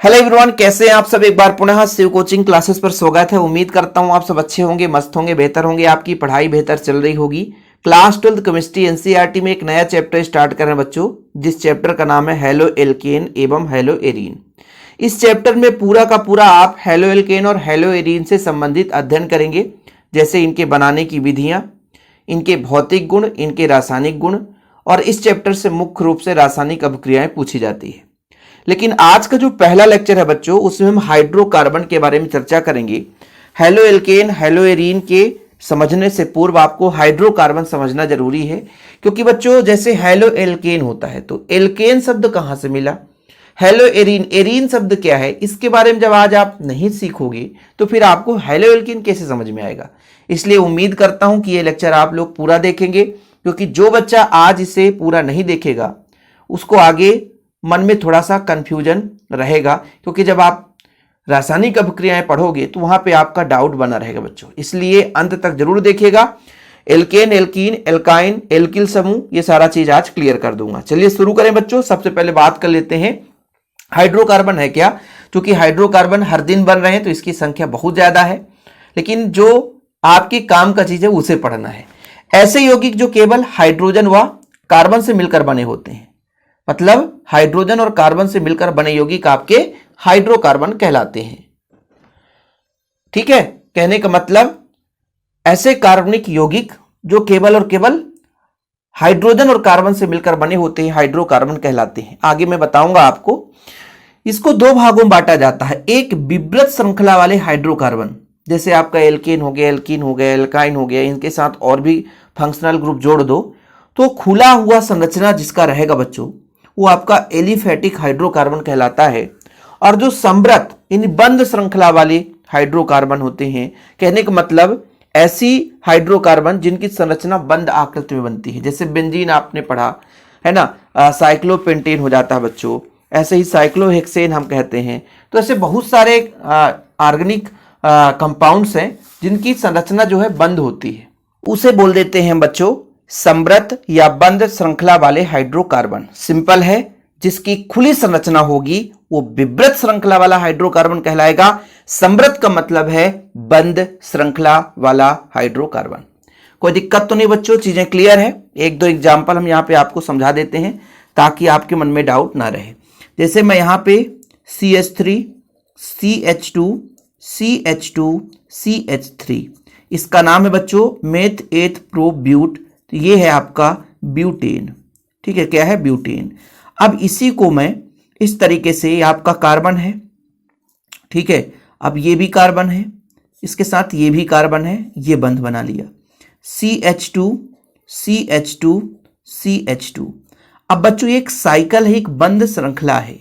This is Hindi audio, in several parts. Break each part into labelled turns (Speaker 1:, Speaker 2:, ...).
Speaker 1: हेलो एवरीवन, कैसे हैं आप सब। एक बार पुनः शिव कोचिंग क्लासेस पर स्वागत है। उम्मीद करता हूं आप सब अच्छे होंगे, मस्त होंगे, बेहतर होंगे, आपकी पढ़ाई बेहतर चल रही होगी। क्लास 12 केमिस्ट्री एनसीईआरटी में एक नया चैप्टर स्टार्ट कर रहे हैं बच्चों, जिस चैप्टर का नाम है हैलो एल्केन एवं हैलो एरीन। इस चैप्टर में पूरा का पूरा आप हैलो एल्केन और हैलो एरीन से संबंधित अध्ययन करेंगे, जैसे इनके बनाने की विधियां, इनके भौतिक गुण, इनके रासायनिक गुण, और इस चैप्टर से मुख्य रूप से रासायनिक अभिक्रियाएं पूछी जाती है। लेकिन आज का जो पहला लेक्चर है बच्चों, उसमें हम हाइड्रोकार्बन के बारे में चर्चा करेंगे। हैलो एल्केन हैलो एरीन के समझने से पूर्व आपको हाइड्रोकार्बन समझना जरूरी है, क्योंकि बच्चों जैसे हैलो एल्केन होता है तो एल्केन शब्द कहां से मिला, हैलो एरीन एरीन शब्द क्या है, इसके बारे में जब आज आप नहीं सीखोगे तो फिर आपको हैलो एल्केन कैसे समझ में आएगा। इसलिए उम्मीद करता हूं कि ये लेक्चर आप लोग पूरा देखेंगे, क्योंकि जो बच्चा आज इसे पूरा नहीं देखेगा उसको आगे मन में थोड़ा सा कंफ्यूजन रहेगा, क्योंकि जब आप रासायनिक अभिक्रियाएं पढ़ोगे तो वहां पे आपका डाउट बना रहेगा बच्चों। इसलिए अंत तक जरूर देखिएगा। एल्केन, एल्कीन, एल्काइन, एल्किल समूह, ये सारा चीज आज क्लियर कर दूंगा। चलिए शुरू करें बच्चों। सबसे पहले बात कर लेते हैं हाइड्रोकार्बन है क्या। क्योंकि हाइड्रोकार्बन हर दिन बन रहे हैं तो इसकी संख्या बहुत ज्यादा है, लेकिन जो आपके काम का चीज है उसे पढ़ना है। ऐसे यौगिक जो केवल हाइड्रोजन व कार्बन से मिलकर बने होते हैं, मतलब हाइड्रोजन और कार्बन से मिलकर बने यौगिक आपके हाइड्रोकार्बन कहलाते हैं। ठीक है, कहने का मतलब ऐसे कार्बनिक यौगिक जो केवल और केवल हाइड्रोजन और कार्बन से मिलकर बने होते हैं हाइड्रोकार्बन कहलाते हैं। आगे मैं बताऊंगा आपको। इसको दो भागों में बांटा जाता है। एक विवृत श्रृंखला वाले हाइड्रोकार्बन, जैसे आपका एल्केन हो गया, एल्कीन हो गया, एल्काइन हो गया, इनके साथ और भी फंक्शनल ग्रुप जोड़ दो तो खुला हुआ संरचना जिसका रहेगा बच्चों, वो आपका एलिफेटिक हाइड्रोकार्बन कहलाता है। और जो समृत इन बंद श्रृंखला वाले हाइड्रोकार्बन होते हैं, कहने का मतलब ऐसी हाइड्रोकार्बन जिनकी संरचना बंद आकृति में बनती है, जैसे बेंजीन आपने पढ़ा है ना, साइक्लोपेंटेन हो जाता है बच्चों, ऐसे ही साइक्लोहेक्सेन हम कहते हैं। तो ऐसे बहुत सारे ऑर्गेनिक कंपाउंड्स हैं जिनकी संरचना जो है बंद होती है, उसे बोल देते हैं बच्चों समृत या बंद श्रृंखला वाले हाइड्रोकार्बन। सिंपल है, जिसकी खुली संरचना होगी वो विवृत श्रृंखला वाला हाइड्रोकार्बन कहलाएगा। समृत का मतलब है बंद श्रृंखला वाला हाइड्रोकार्बन। कोई दिक्कत तो नहीं बच्चों, चीजें क्लियर है। एक दो एग्जाम्पल हम यहां पे आपको समझा देते हैं ताकि आपके मन में डाउट ना रहे। जैसे मैं यहां पे CH3 CH2 CH2 CH3, इसका नाम है बच्चों मेथ एथ प्रो ब्यूट, तो ये है आपका ब्यूटेन। ठीक है, क्या है, ब्यूटेन। अब इसी को मैं इस तरीके से, आपका कार्बन है, ठीक है, अब ये भी कार्बन है, इसके साथ ये भी कार्बन है, ये बंध बना लिया CH2 CH2 CH2। अब बच्चों एक साइकिल है, एक बंद श्रृंखला है,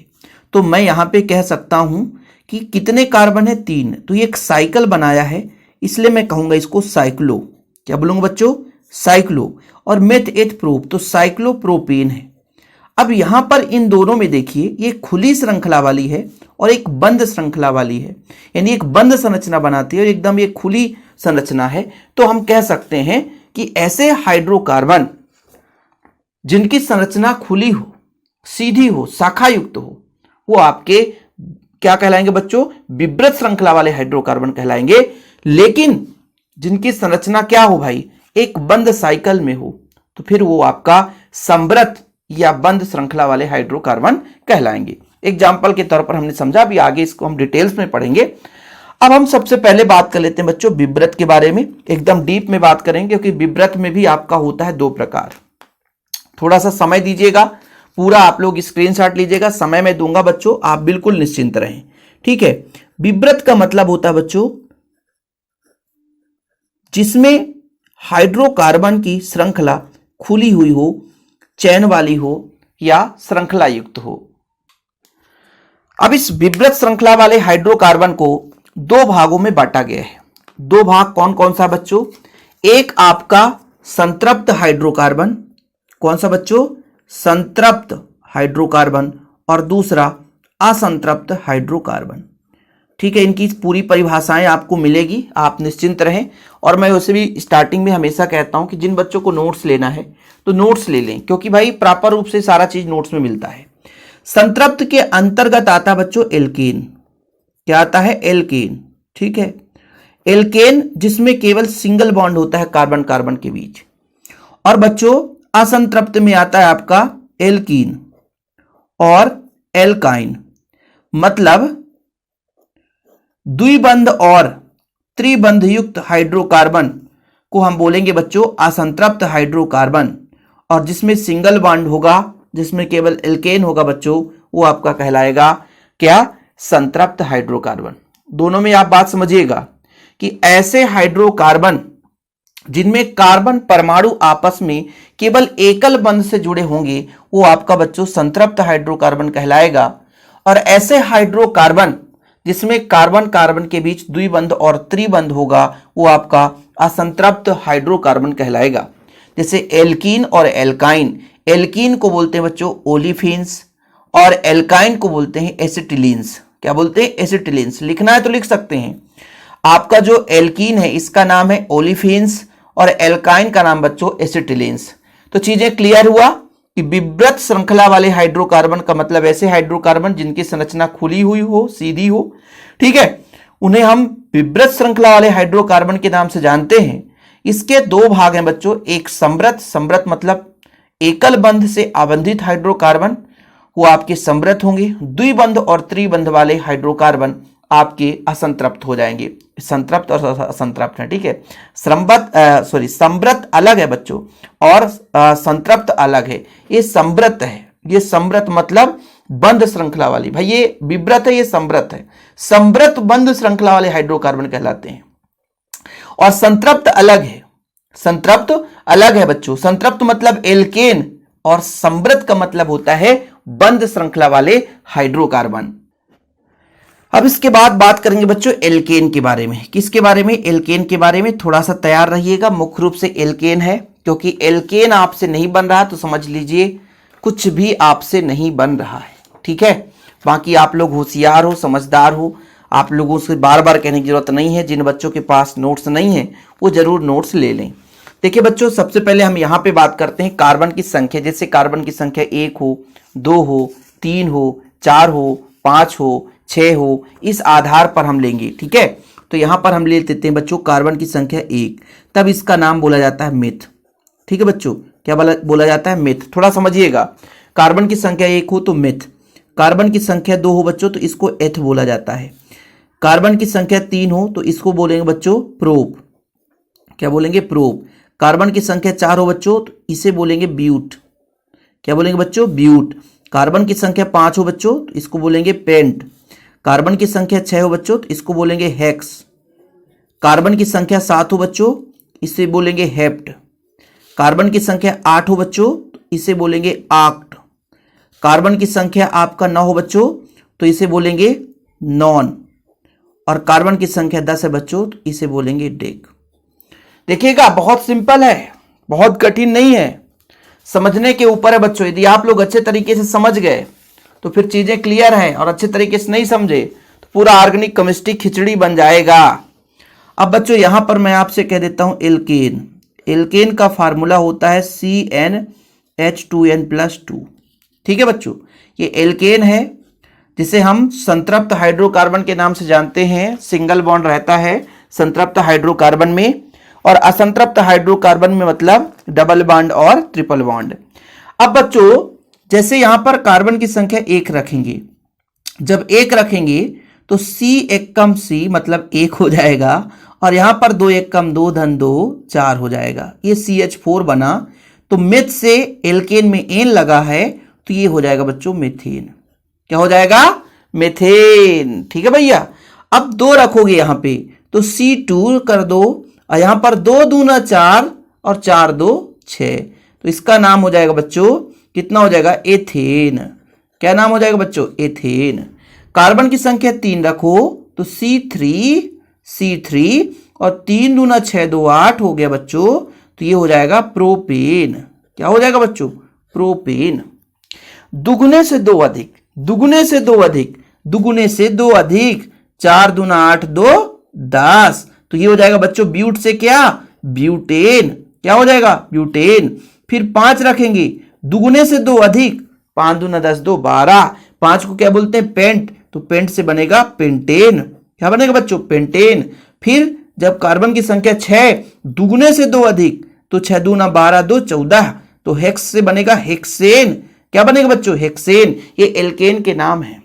Speaker 1: तो मैं यहां पे कह सकता हूं कि कितने कार्बन है, 3। तो ये एक साइकिल बनाया है, इसलिए मैं कहूंगा इसको साइक्लो। क्या बोलूंगा बच्चों, साइक्लो। और मेथ एथ प्रोप तो साइक्लोप्रोपेन है। अब यहां पर इन दोनों में देखिए, ये खुली श्रृंखला वाली है और एक बंद श्रृंखला वाली है, यानी एक बंद संरचना बनाती है और एकदम ये खुली संरचना है। तो हम कह सकते हैं कि ऐसे हाइड्रोकार्बन जिनकी संरचना खुली हो, सीधी हो, शाखा युक्त हो, वो आपके क्या कहलाएंगे बच्चों, विवृत श्रृंखला वाले हाइड्रोकार्बन कहलाएंगे। लेकिन जिनकी संरचना क्या हो भाई, एक बंद साइकिल में हो, तो फिर वो आपका समृत या बंद श्रृंखला वाले हाइड्रोकार्बन कहलाएंगे। एग्जाम्पल के तौर पर हमने समझा, अभी आगे इसको हम डिटेल्स में पढ़ेंगे। अब हम सबसे पहले बात कर लेते हैं बच्चों विवृत के बारे में, एकदम डीप में बात करेंगे, क्योंकि विवृत में भी आपका होता है 2 प्रकार। थोड़ा सा समय दीजिएगा, पूरा आप लोग स्क्रीनशॉट लीजिएगा, समय में दूंगा बच्चों, आप बिल्कुल निश्चिंत रहें। ठीक है, विवृत का मतलब होता है बच्चों जिसमें हाइड्रोकार्बन की श्रृंखला खुली हुई हो, चैन वाली हो या श्रृंखला युक्त हो। अब इस विवृत श्रृंखला वाले हाइड्रोकार्बन को 2 भागों में बांटा गया है। 2 भाग कौन कौन सा बच्चों, एक आपका संतृप्त हाइड्रोकार्बन, कौन सा बच्चों, संतृप्त हाइड्रोकार्बन, और दूसरा असंतृप्त हाइड्रोकार्बन। ठीक है, इनकी पूरी परिभाषाएं आपको मिलेगी, आप निश्चिंत रहें। और मैं वैसे भी स्टार्टिंग में हमेशा कहता हूं कि जिन बच्चों को नोट्स लेना है तो नोट्स ले लें, क्योंकि भाई प्रॉपर रूप से सारा चीज नोट्स में मिलता है। संतृप्त के अंतर्गत आता है बच्चों एल्केन। क्या आता है? एल्केन। ठीक है, एल्केन जिसमें केवल सिंगल बॉन्ड होता है कार्बन कार्बन के बीच। और बच्चों असंतृप्त में आता है आपका एल्कीन और एल्काइन, मतलब द्विबंध और त्रिबंध युक्त हाइड्रोकार्बन को हम बोलेंगे बच्चों असंतृप्त हाइड्रोकार्बन। और जिसमें सिंगल बॉन्ड होगा, जिसमें केवल एल्केन होगा बच्चों, वो आपका कहलाएगा क्या? संतृप्त हाइड्रोकार्बन। दोनों में आप बात समझिएगा कि ऐसे हाइड्रोकार्बन जिनमें कार्बन परमाणु आपस में केवल एकल बंध से जुड़े होंगे वो आपका बच्चों संतृप्त हाइड्रोकार्बन कहलाएगा। और ऐसे हाइड्रोकार्बन जिसमें कार्बन कार्बन के बीच द्विबंध और त्रिबंध होगा वो आपका असंतृप्त हाइड्रोकार्बन कहलाएगा। जैसे एल्कीन और एल्काइन। एल्कीन को बोलते हैं बच्चों ओलिफिन्स और एल्काइन को बोलते हैं एसिटिलीन्स। क्या बोलते हैं? एसिटिलीन्स। लिखना है तो लिख सकते हैं। आपका जो एल्कीन है इसका नाम है ओलिफिन्स और एल्काइन का नाम बच्चों एसिटिलीन्स। तो चीजें क्लियर हुआ कि विब्रत श्रृंखला वाले हाइड्रोकार्बन का मतलब ऐसे हाइड्रोकार्बन जिनकी संरचना खुली हुई हो, सीधी हो। ठीक है, उन्हें हम विब्रत श्रृंखला वाले हाइड्रोकार्बन के नाम से जानते हैं। इसके दो भाग हैं बच्चों, एक समृत, समृत मतलब एकल बंध से आबंधित हाइड्रोकार्बन, वो आपके समृत होंगे। द्विबंध और त्रिबंध वाले हाइड्रोकार्बन आपके असंतृप्त हो जाएंगे। संतृप्त और असंतृप्त है। ठीक है, समृत अलग है बच्चों और संतृप्त अलग है। ये समृत है, ये समृत मतलब बंध श्रृंखला वाली। भाई ये विब्रत है, ये समृत है। समृत बंध श्रृंखला वाले हाइड्रोकार्बन कहलाते हैं और संतृप्त अलग है। संतृप्त अलग है बच्चों। संतृप्त मतलब एल्केन और समृत का मतलब होता है बंध श्रृंखला वाले हाइड्रोकार्बन। अब इसके बाद बात करेंगे बच्चों एल्केन के बारे में। किसके बारे में? एल्केन के बारे में। थोड़ा सा तैयार रहिएगा, मुख्य रूप से एल्केन है, क्योंकि एल्केन आपसे नहीं बन रहा तो समझ लीजिए कुछ भी आपसे नहीं बन रहा है। ठीक है, बाकी आप लोग होशियार हो, समझदार हो, आप लोगों से बार बार कहने की जरूरत नहीं है। जिन बच्चों के पास नोट्स नहीं है वो जरूर नोट्स ले लें। देखिए बच्चों, सबसे पहले हम यहाँ पे बात करते हैं कार्बन की संख्या। जैसे कार्बन की संख्या 1 हो, 2 हो, 3 हो, 4 हो, 5 हो, 6 हो, इस आधार पर हम लेंगे। ठीक है, तो यहां पर हम ले लेते हैं बच्चों कार्बन की संख्या 1, तब इसका नाम बोला जाता है मिथ। ठीक है बच्चों, क्या बोला जाता है? मिथ। थोड़ा समझिएगा, कार्बन की संख्या 1 हो तो मिथ, कार्बन की संख्या 2 हो बच्चों तो इसको एथ बोला जाता है, कार्बन की संख्या 3 हो तो इसको बोलेंगे बच्चों प्रोप। क्या बोलेंगे? प्रोप। कार्बन की संख्या 4 हो बच्चों तो इसे बोलेंगे ब्यूट। क्या बोलेंगे बच्चों? ब्यूट। कार्बन की संख्या 5 हो बच्चों तो इसको बोलेंगे पेंट। कार्बन की संख्या 6 हो बच्चों तो इसको बोलेंगे हेक्स। कार्बन की संख्या 7 हो बच्चों, इसे बोलेंगे हेप्ट। कार्बन की संख्या 8 हो बच्चों तो इसे बोलेंगे आक्ट। कार्बन की संख्या आपका 9 हो बच्चों तो इसे बोलेंगे नॉन। और कार्बन की संख्या 10 है बच्चों तो इसे बोलेंगे डेक। देखिएगा, बहुत सिंपल है, बहुत कठिन नहीं है, समझने के ऊपर है बच्चों। यदि आप लोग अच्छे तरीके से समझ गए तो फिर चीजें क्लियर हैं, और अच्छे तरीके से नहीं समझे तो पूरा ऑर्गेनिक केमिस्ट्री खिचड़ी बन जाएगा। अब बच्चों यहां पर मैं आपसे कह देता हूं एल्केन। एल्केन का फार्मूला होता है CnH2n+2। ठीक है बच्चों, ये एल्केन है जिसे हम संतृप्त हाइड्रोकार्बन के नाम से जानते हैं। सिंगल बॉन्ड रहता है संतृप्त हाइड्रोकार्बन में, और असंतृप्त हाइड्रोकार्बन में मतलब डबल बॉन्ड और ट्रिपल बॉन्ड। अब बच्चों जैसे यहां पर कार्बन की संख्या 1 रखेंगे, जब 1 रखेंगे तो C एकम C मतलब 1 हो जाएगा, और यहां पर 2 एकम 2 धन 2 4 हो जाएगा। ये CH4 बना, तो मिथ से एल्केन में एन लगा है तो ये हो जाएगा बच्चों मीथेन। क्या हो जाएगा? मीथेन। ठीक है भैया, अब 2 रखोगे यहां पे तो C2 कर दो, और यहां पर 2 दूना 4 और 4 2 6, तो इसका नाम हो जाएगा बच्चों कितना हो जाएगा? एथेन। क्या नाम हो जाएगा बच्चों? एथेन। कार्बन की संख्या 3 रखो तो C3 और 3 दूना 6 2 8 हो गया बच्चों, तो ये हो जाएगा प्रोपेन। क्या हो जाएगा बच्चों? प्रोपेन। दुगुने से 2 अधिक, दुगुने से 2 अधिक, दुगुने से 2 अधिक, 4 दूना 8 2 10, तो ये हो जाएगा बच्चों ब्यूट से क्या? ब्यूटेन। क्या हो जाएगा? ब्यूटेन। फिर 5 रखेंगे, दुगुने से 2 अधिक, 5 दूना 10, 2 12, 5 को क्या बोलते हैं पेंट, तो पेंट से बनेगा पेंटेन। क्या बनेगा बच्चों, पेंटेन। फिर जब कार्बन की संख्या 6 दुगने से 2 अधिक, तो 6 दूना 12, 2 14, तो हेक्स से बनेगा हेक्सेन। क्या बनेगा बच्चों, हेक्सेन। ये एल्केन के नाम है,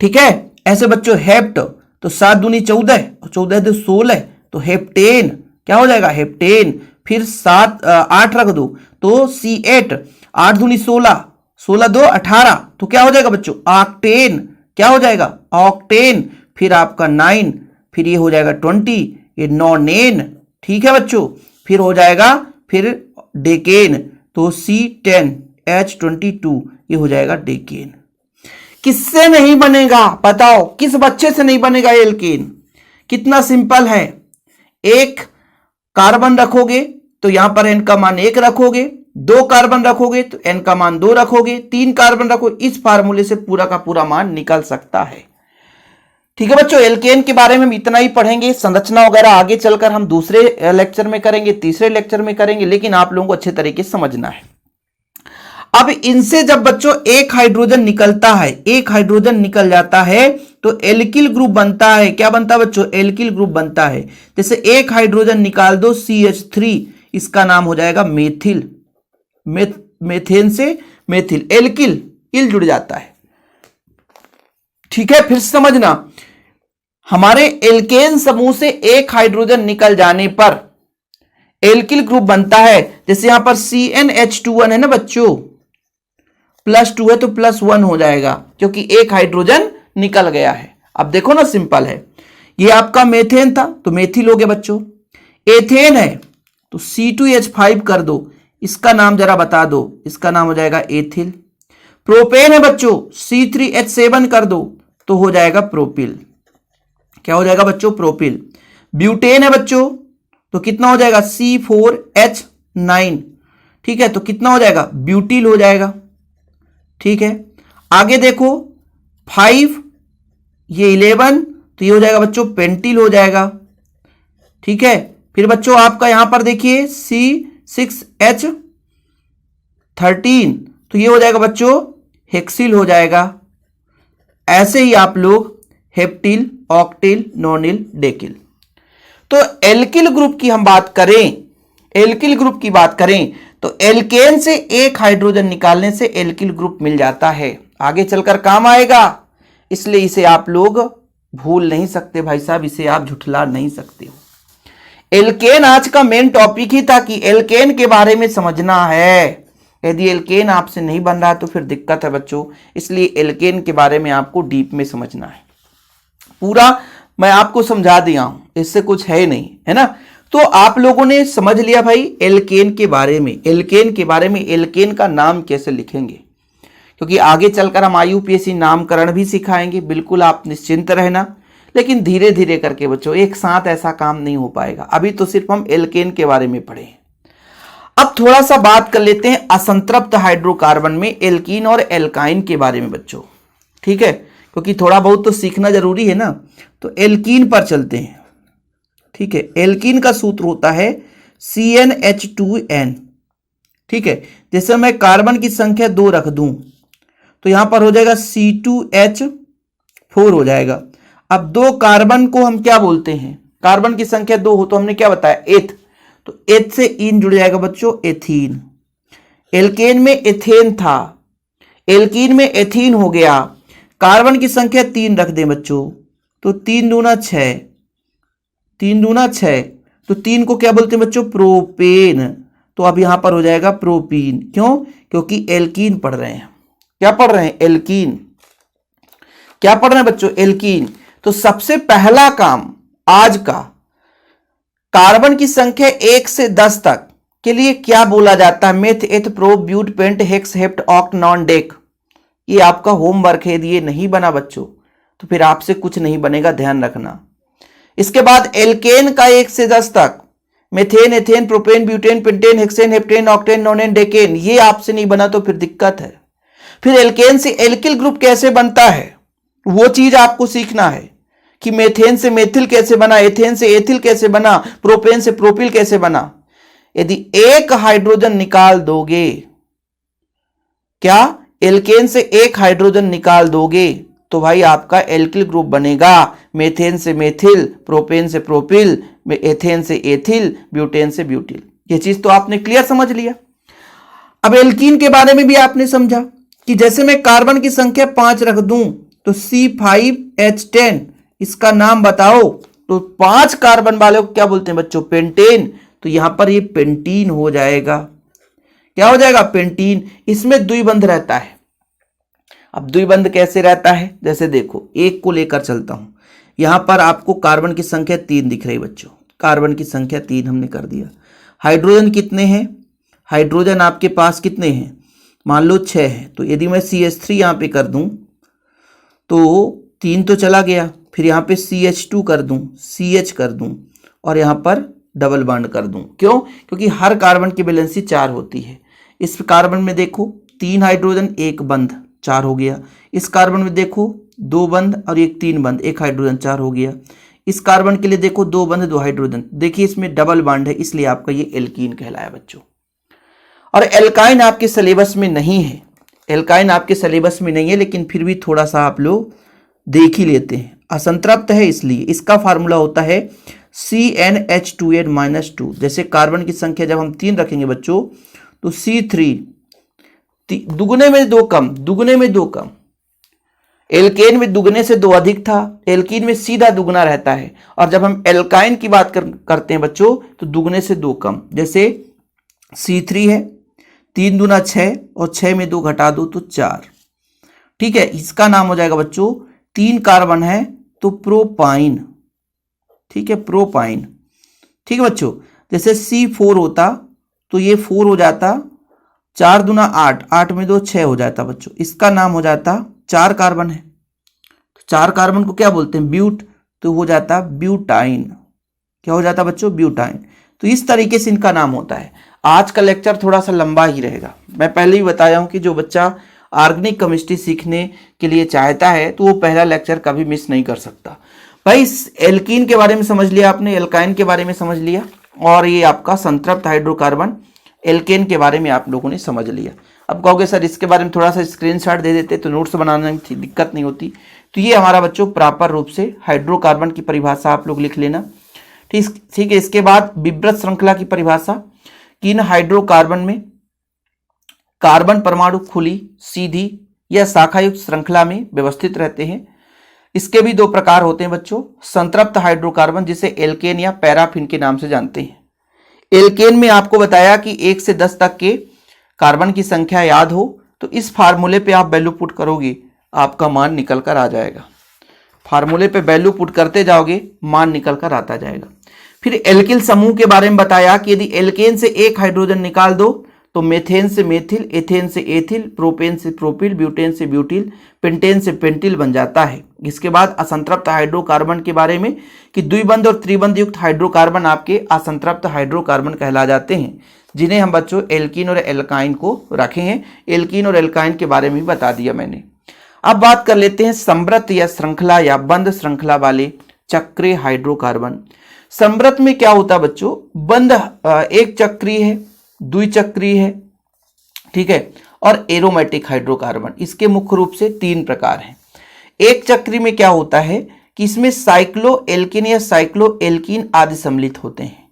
Speaker 1: ठीक है। ऐसे बच्चों हेप्ट, तो 7 दूनी 14 और 14 दो 16, तो हेप्टेन। क्या हो जाएगा, हेप्टेन। फिर 8 रख दो तो C8, 8 दूनी 16, 16 दो 18, तो क्या हो जाएगा बच्चों, ऑक्टेन। क्या हो जाएगा, ऑक्टेन। फिर आपका 9, फिर ये हो जाएगा 20, ये नॉनेन। ठीक है बच्चों। फिर हो जाएगा फिर डेकेन, तो C10, H22, ये हो जाएगा डेकेन। किससे नहीं बनेगा बताओ, किस बच्चे से नहीं बनेगा एल्केन? कितना सिंपल है। एक कार्बन रखोगे तो यहां पर n का मान 1 रखोगे, 2 कार्बन रखोगे तो n का मान 2 रखोगे, 3 कार्बन रखो, इस फार्मूले से पूरा का पूरा मान निकल सकता है। ठीक है बच्चों, एल्केन के बारे में हम इतना ही पढ़ेंगे। संरचना वगैरह आगे चलकर हम दूसरे लेक्चर में करेंगे, तीसरे लेक्चर में करेंगे, लेकिन आप लोगों को अच्छे तरीके से समझना है। अब इनसे जब बच्चों एक हाइड्रोजन निकलता है, एक हाइड्रोजन निकल जाता है, तो एल्किल ग्रुप बनता है। क्या बनता है बच्चों, एल्किल ग्रुप बनता है। जैसे एक हाइड्रोजन निकाल दो CH3, इसका नाम हो जाएगा मेथिल। मेथेन से मेथिल, एल्किल, इल जुड़ जाता है। ठीक है, फिर समझना, हमारे एल्केन समूह से एक हाइड्रोजन निकल जाने पर एल्किल ग्रुप बनता है। जैसे यहां पर CnH2 है ना बच्चों, +2 है तो +1 हो जाएगा, क्योंकि एक हाइड्रोजन निकल गया है। अब देखो ना, सिंपल है। ये आपका मेथेन था तो मेथिल हो गया बच्चों। एथेन है तो C2H5 कर दो, इसका नाम जरा बता दो, इसका नाम हो जाएगा एथिल। प्रोपेन है बच्चों, C3H7 कर दो तो हो जाएगा प्रोपिल। क्या हो जाएगा बच्चों, प्रोपिल। ब्यूटेन है बच्चों, तो कितना हो जाएगा, C4H9। ठीक है, तो कितना हो जाएगा, ब्यूटिल हो जाएगा। ठीक है, आगे देखो 5, ये 11, तो ये हो जाएगा बच्चों पेंटिल हो जाएगा। ठीक है, फिर बच्चों आपका यहां पर देखिए C6H13, तो ये हो जाएगा बच्चों हेक्सिल हो जाएगा। ऐसे ही आप लोग हेप्टिल, ऑक्टिल, नॉनिल, डेकिल। तो एल्किल ग्रुप की हम बात करें, एल्किल ग्रुप की बात करें तो एल्केन से एक हाइड्रोजन निकालने से एल्किल ग्रुप मिल जाता है, आगे चलकर काम आएगा। इसलिए इसे आप लोग भूल नहीं सकते भाई साहब, इसे आप झुठला नहीं सकते हो। एल्केन आज का मेन टॉपिक ही था कि एल्केन के बारे में समझना है। यदि एल्केन आपसे नहीं बन रहा तो फिर दिक्कत है बच्चों। इसलिए एल्केन के बारे में आपको डीप में समझना है। पूरा मैं आपको समझा दिया हूं, इससे कुछ है नहीं, है ना। तो आप लोगों ने समझ लिया भाई एल्केन के बारे में। एल्केन के बारे में, एल्केन का नाम कैसे लिखेंगे, क्योंकि आगे चलकर हम IUPAC नामकरण भी सिखाएंगे। बिल्कुल आप निश्चिंत रहना, लेकिन धीरे धीरे करके बच्चों, एक साथ ऐसा काम नहीं हो पाएगा। अभी तो सिर्फ हम एल्केन के बारे में पढ़े। अब थोड़ा सा बात कर लेते हैं असंतृप्त हाइड्रोकार्बन में एल्कीन और एल्काइन के बारे में बच्चों। ठीक है, क्योंकि थोड़ा बहुत तो सीखना जरूरी है ना। तो एल्कीन पर चलते हैं। ठीक है, एल्कीन का सूत्र होता है CnH2n। ठीक है, जैसे मैं कार्बन की संख्या 2 रख दूं तो यहां पर हो जाएगा C2H4 हो जाएगा। अब 2 कार्बन को हम क्या बोलते हैं, कार्बन की संख्या 2 हो तो हमने क्या बताया, एथ, तो एथ से इन जुड़ जाएगा बच्चों एथीन। एल्केन में एथेन था, एल्कीन में एथीन हो गया। कार्बन की संख्या 3 रख दें बच्चों, तो 3 दूना 6, 3 दूना 6, तो 3 को क्या बोलते हैं बच्चों, प्रोपेन। तो अब यहां पर हो जाएगा प्रोपीन। क्यों, क्योंकि एल्कीन पढ़ रहे हैं। क्या पढ़ रहे हैं, एल्कीन। क्या पढ़ रहे हैं बच्चों, एल्कीन। तो सबसे पहला काम आज का, कार्बन की संख्या 1 से 10 तक के लिए क्या बोला जाता है, meth, eth, pro, but, pent, hex, hept, oct, non, dec. ये आपका होमवर्क है। यदि ये नहीं बना बच्चों तो फिर आपसे कुछ नहीं बनेगा, ध्यान रखना। इसके बाद एल्केन का 1 से 10 तक, methane, ethane, propane, butane, pentane, hexane, heptane, octane, नोनेन, decane. ये आपसे नहीं बना तो फिर दिक्कत है। फिर एल्केन से एल्किल ग्रुप कैसे बनता है, वो चीज आपको सीखना है कि मेथेन से मेथिल कैसे बना, एथेन से एथिल कैसे बना, प्रोपेन से प्रोपिल कैसे बना। यदि एक हाइड्रोजन निकाल दोगे क्या एल्केन से एक हाइड्रोजन निकाल दोगे तो भाई आपका एल्किल ग्रुप बनेगा। मेथेन से मेथिल, प्रोपेन से प्रोपिल, एथेन से एथिल, ब्यूटेन से ब्यूटिल। ये चीज तो आपने क्लियर समझ लिया। अब एल्कीन के बारे में भी आपने समझा कि जैसे मैं कार्बन की संख्या 5 रख दूं तो C5H10, इसका नाम बताओ। तो 5 कार्बन वाले को क्या बोलते हैं बच्चों? पेंटेन। तो यहां पर ये पेंटीन हो जाएगा। क्या हो जाएगा? पेंटीन। इसमें द्विबंध रहता है। अब द्विबंध कैसे रहता है? जैसे देखो, एक को लेकर चलता हूं। यहां पर आपको कार्बन की संख्या 3 दिख रही बच्चों। कार्बन की संख्या 3 हमने कर दिया। हाइड्रोजन कितने हैं? हाइड्रोजन आपके पास कितने हैं? मान लो 6 है। तो यदि मैं CH3 यहां पे कर दूं तो 3 तो चला गया। फिर यहां पे CH2 कर दूं, CH कर दूं और यहां पर डबल बॉन्ड कर दूं। क्यों? क्योंकि हर कार्बन की वैलेंसी 4 होती है। इस कार्बन में देखो 3 हाइड्रोजन 1 बंध, 4 हो गया। इस कार्बन में देखो 2 बंध और 3 बंध, 1 हाइड्रोजन, 4 हो गया। इस कार्बन के लिए देखो 2 बंध 2 हाइड्रोजन। देखिए इसमें डबल बॉन्ड है, इसलिए आपका ये एल्कीन कहलाया बच्चों। और एल्काइन आपके सिलेबस में नहीं है। एल्काइन आपके सिलेबस में नहीं है, लेकिन फिर भी थोड़ा सा आप लोग देख ही लेते हैं। असंतृप्त है इसलिए इसका फार्मूला होता है CnH2n-2। जैसे कार्बन की संख्या जब हम 3 रखेंगे बच्चों तो C3, दुगने में 2 कम, दुगने में 2 कम। एल्केन में दुगने से 2 अधिक था, एल्कीन में सीधा दुगना रहता है। और जब हम एल्काइन की बात करते हैं बच्चों तो दुगने से 2 कम। जैसे C3 है, 3 दूना 6 और 6 में 2 घटा दो तो 4। ठीक है, इसका नाम हो जाएगा बच्चों, 3 कार्बन है तो प्रोपाइन। ठीक है, प्रोपाइन। ठीक है बच्चों। जैसे C4 होता तो ये 4 हो जाता, 4 दूना 8, 8 में 2 6 हो जाता बच्चों। इसका नाम हो जाता, 4 कार्बन है तो 4 कार्बन को क्या बोलते हैं? ब्यूट। तो हो जाता ब्यूटाइन। क्या हो जाता बच्चों? ब्यूटाइन। तो इस तरीके से इनका नाम होता है। आज का लेक्चर थोड़ा सा लंबा ही रहेगा। मैं पहले ही बताया हूं कि जो बच्चा ऑर्गेनिक केमिस्ट्री सीखने के लिए चाहता है तो वो पहला लेक्चर कभी मिस नहीं कर सकता। भाई एल्कीन के बारे में समझ लिया आपने, एल्काइन के बारे में समझ लिया, और ये आपका संतृप्त हाइड्रोकार्बन एल्केन के बारे में आप लोगों ने समझ लिया। अब कहोगे सर इसके बारे में थोड़ा सा स्क्रीनशॉट दे देते तो नोट्स बनाने में दिक्कत नहीं होती। तो ये हमारा बच्चों प्रॉपर रूप से हाइड्रोकार्बन की परिभाषा आप लोग लिख लेना। ठीक है। इसके बाद विब्रत श्रृंखला की परिभाषा कि इन हाइड्रोकार्बन में कार्बन परमाणु खुली, सीधी या शाखायुक्त श्रृंखला में व्यवस्थित रहते हैं। इसके भी 2 प्रकार होते हैं बच्चों। संतृप्त हाइड्रोकार्बन जिसे एल्केन या पैराफिन के नाम से जानते हैं। एल्केन में आपको बताया कि 1 से 10 तक के कार्बन की संख्या याद हो तो इस फार्मूले पे आप वैल्यू पुट करोगे, आपका मान निकल कर आ जाएगा। फार्मूले पे वैल्यू पुट करते जाओगे, मान निकल कर आता जाएगा। फिर एल्किल समूह के बारे में बताया कि यदि एल्केन से 1 हाइड्रोजन निकाल दो तो मेथेन से मेथिल, एथेन से एथिल, प्रोपेन से प्रोपिल, ब्यूटेन से ब्यूटिल, पेंटेन से पेंटिल बन जाता है। इसके बाद असंतृप्त हाइड्रोकार्बन के बारे में कि द्विबंध और त्रिबंध युक्त हाइड्रोकार्बन आपके असंतृप्त हाइड्रोकार्बन कहला जाते हैं, जिन्हें हम बच्चों एल्कीन और एल्काइन को रखे हैं। एल्कीन और एल्काइन के बारे में भी बता दिया मैंने। अब बात कर लेते हैं समृत या श्रृंखला या बंद श्रृंखला वाले चक्रीय हाइड्रोकार्बन। समृत में क्या होता है बच्चों? बंद एक चक्रीय है, द्विचक्रीय है, ठीक है, और एरोमेटिक हाइड्रोकार्बन। इसके मुख्य रूप से 3 प्रकार हैं। एक चक्री में क्या होता है कि इसमें साइक्लो एल्किन या साइक्लो एल्कीन आदि सम्मिलित होते हैं।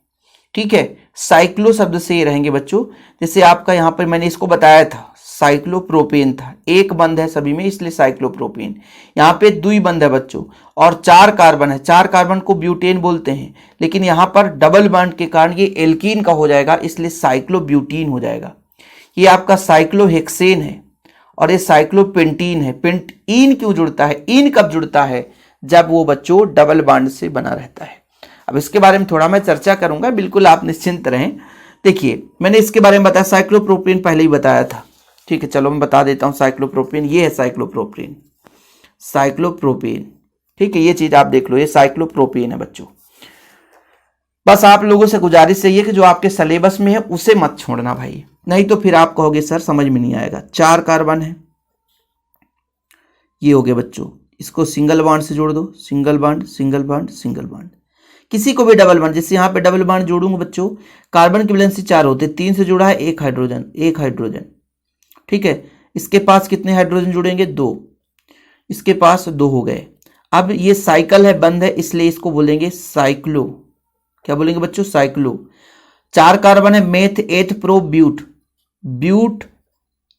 Speaker 1: ठीक है, साइक्लो शब्द से ये रहेंगे बच्चों। जैसे आपका यहां पर मैंने इसको बताया था, साइक्लोप्रोपेन था, 1 बंध है सभी में इसलिए साइक्लोप्रोपेन। यहाँ पे द्विबंध है बच्चों और 4 कार्बन है। 4 कार्बन को ब्यूटेन बोलते हैं, लेकिन यहाँ पर डबल बॉन्ड के कारण ये एल्कीन का हो जाएगा, इसलिए साइक्लोब्यूटीन हो जाएगा। ये आपका साइक्लोहेक्सेन है और ये साइक्लोपेंटीन है। पेंटीन क्यों जुड़ता है? इन कब जुड़ता है? जब वो बच्चों डबल बॉन्ड से बना रहता है। अब इसके बारे में थोड़ा मैं चर्चा करूंगा, बिल्कुल आप निश्चिंत रहें। देखिए मैंने इसके बारे में बताया, साइक्लोप्रोपेन पहले ही बताया था। ठीक है, चलो मैं बता देता हूं साइक्लोप्रोपेन। ये है साइक्लोप्रोपेन, साइक्लोप्रोपेन। ठीक है, ये चीज आप देख लो, ये साइक्लोप्रोपेन है बच्चों। बस आप लोगों से गुजारिश है कि जो आपके सिलेबस में है उसे मत छोड़ना भाई, नहीं तो फिर आप कहोगे सर समझ में नहीं आएगा। 4 कार्बन है, ये हो गए बच्चों। इसको सिंगल बॉन्ड से जोड़ दो, single bond, single bond, single bond. किसी को भी डबल बॉन्ड, जैसे यहाँ पे डबल बॉन्ड जोड़ूंगा बच्चों, कार्बन की वैलेंसी 4 होते, 3 से जुड़ा है 1 हाइड्रोजन, 1 हाइड्रोजन। ठीक है, इसके पास कितने हाइड्रोजन जुड़ेंगे? 2। इसके पास 2 हो गए। अब ये साइकिल है, बंद है, इसलिए इसको बोलेंगे साइक्लो। क्या बोलेंगे बच्चों? साइक्लो। 4 कार्बन है, मेथ, एथ, प्रो, ब्यूट। ब्यूट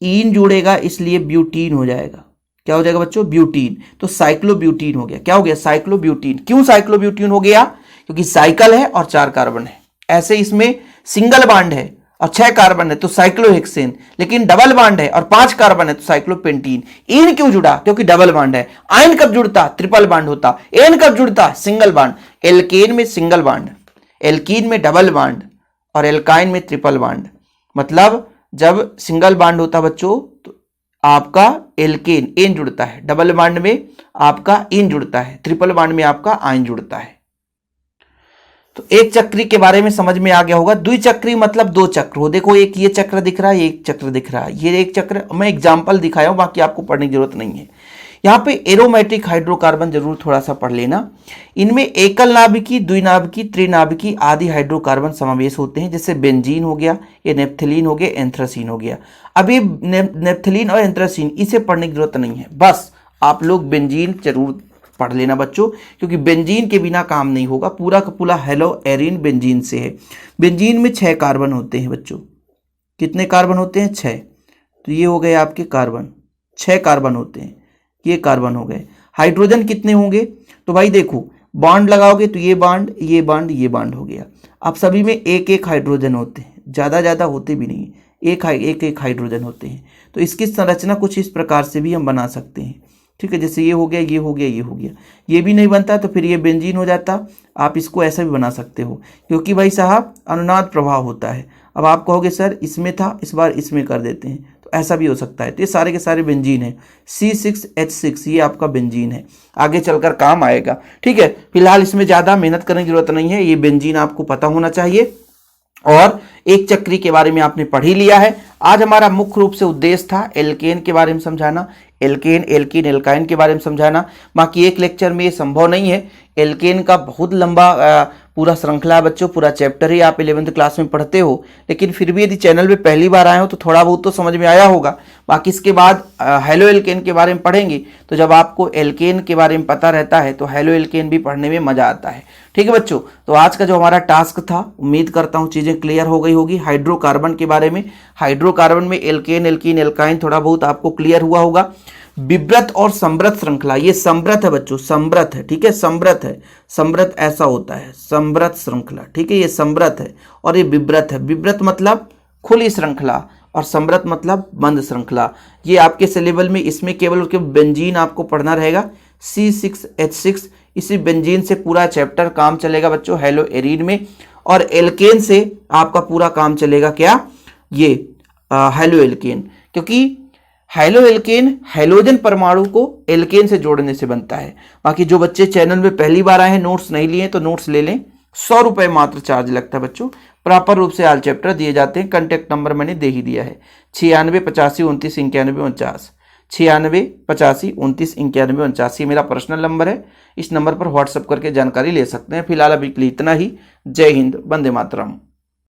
Speaker 1: इन जुड़ेगा इसलिए ब्यूटीन हो जाएगा। क्या हो जाएगा बच्चों? ब्यूटीन। तो साइक्लोब्यूटीन हो गया। क्या हो गया? साइक्लोब्यूटीन। क्यों साइक्लोब्यूटीन हो गया? क्योंकि साइकिल है और 4 कार्बन है। ऐसे इसमें सिंगल बॉन्ड है और 6 कार्बन है तो साइक्लोहेक्सेन, लेकिन डबल बॉन्ड है और 5 कार्बन है तो साइक्लोपेंटीन। इन क्यों जुड़ा? क्योंकि डबल बॉन्ड है। आयन कब जुड़ता? ट्रिपल बॉन्ड होता। एन कब जुड़ता? Single bond. एल्केन में सिंगल बॉन्ड, एल्कीन में डबल बॉन्ड और एल्काइन में ट्रिपल बॉन्ड। मतलब जब सिंगल बॉन्ड होता बच्चों तो आपका एल्केन एन जुड़ता है, डबल बॉन्ड में आपका इन जुड़ता है, ट्रिपल बॉन्ड में आपका आयन जुड़ता है। तो एक चक्री के बारे में समझ में आ गया होगा। द्विचक्री मतलब 2 चक्र हो। देखो एक ये चक्र दिख रहा है, एक चक्र दिख रहा है, ये एक चक्र। मैं एग्जांपल दिखाया हूं, बाकी आपको पढ़ने की जरूरत नहीं है। यहाँ पे एरोमेटिक हाइड्रोकार्बन जरूर थोड़ा सा पढ़ लेना। इनमें एकल नाभिकी, द्विनाभिकी, त्रिनाभिकी आदि हाइड्रोकार्बन समावेश होते हैं। जैसे बेंजीन हो गया, ये नेप्थलीन हो गया, एंथ्रासीन हो गया। अब ये नेप्थलीन और एंथ्रासीन इसे पढ़ने की जरूरत नहीं है, बस आप लोग बेंजीन जरूर पढ़ लेना बच्चों, क्योंकि बेंजीन के बिना काम नहीं होगा। पूरा का पूरा हेलो एरिन बेंजीन से है। बेंजीन में 6 कार्बन होते हैं बच्चों। कितने कार्बन होते हैं? 6। तो ये हो गए आपके कार्बन, 6 कार्बन होते हैं, ये कार्बन हो गए। हाइड्रोजन कितने होंगे? तो भाई देखो बॉन्ड लगाओगे तो ये बॉन्ड, ये बॉन्ड, ये बॉन्ड हो गया। अब सभी में एक एक हाइड्रोजन होते हैं, ज़्यादा होते भी नहीं, एक एक हाइड्रोजन होते हैं। तो इसकी संरचना कुछ इस प्रकार से भी हम बना सकते हैं। ठीक है, जैसे ये हो गया, ये हो गया, ये हो गया। ये भी नहीं बनता तो फिर ये बेंजीन हो जाता। आप इसको ऐसा भी बना सकते हो, क्योंकि भाई साहब अनुनाद प्रभाव होता है। अब आप कहोगे सर इसमें था, इस बार इसमें कर देते हैं, तो ऐसा भी हो सकता है। तो ये सारे के सारे बेंजीन है। C6H6 ये आपका बेंजीन है, आगे चलकर काम आएगा। ठीक है, फिलहाल इसमें ज़्यादा मेहनत करने की जरूरत नहीं है, ये बेंजीन आपको पता होना चाहिए। और एक चक्री के बारे में आपने पढ़ ही लिया है। आज हमारा मुख्य रूप से उद्देश्य था एल्केन के बारे में समझाना, एल्केन, एल्कीन, एल्काइन के बारे में समझाना। बाकी एक लेक्चर में ये संभव नहीं है। एल्केन का बहुत लंबा पूरा श्रृंखला है बच्चों, पूरा चैप्टर ही आप 11th क्लास में पढ़ते हो, लेकिन फिर भी यदि चैनल पे पहली बार आए हो तो थोड़ा बहुत तो समझ में आया होगा। बाकी इसके बाद हेलो एल्केन के बारे में पढ़ेंगे, तो जब आपको एल्केन के बारे में पता रहता है तो हेलो एल्केन भी पढ़ने में मजा आता है। ठीक है बच्चों, तो आज का जो हमारा टास्क था, उम्मीद करता हूँ चीज़ें क्लियर हो गई होगी। हाइड्रोकार्बन के बारे में, हाइड्रोकार्बन में एल्केन, एल्कीन, एल्काइन थोड़ा बहुत आपको क्लियर हुआ होगा। विव्रत और समव्रत श्रृंखला, ये समव्रत है बच्चों, समव्रत है। ठीक है, समव्रत है, समव्रत ऐसा होता है, समव्रत श्रृंखला। ठीक है, ये समव्रत है और ये विव्रत है। विव्रत मतलब खुली श्रृंखला और समव्रत मतलब बंद श्रृंखला। ये आपके सिलेबल में इसमें केवल उसके बेंजीन आपको पढ़ना रहेगा, C6H6। इसी बेंजीन से पूरा चैप्टर काम चलेगा बच्चों हेलो एरीन में, और एल्केन से आपका पूरा काम चलेगा क्या? ये हेलो एल्केन, क्योंकि हेलो एल्केन हाइड्रोजन परमाणु को एल्केन से जोड़ने से बनता है। बाकी जो बच्चे चैनल में पहली बार आए हैं, नोट्स नहीं लिए तो नोट्स ले लें, 100 रुपये मात्र चार्ज लगता है बच्चों। प्रॉपर रूप से ऑल चैप्टर दिए जाते हैं। कॉन्टैक्ट नंबर मैंने दे ही दिया है, 96 85 29 91 49, 96 85 29 91 49 मेरा पर्सनल नंबर है। इस नंबर पर व्हाट्सअप करके जानकारी ले सकते हैं। फिलहाल अभी के लिए इतना ही। जय हिंद, वंदे मातरम।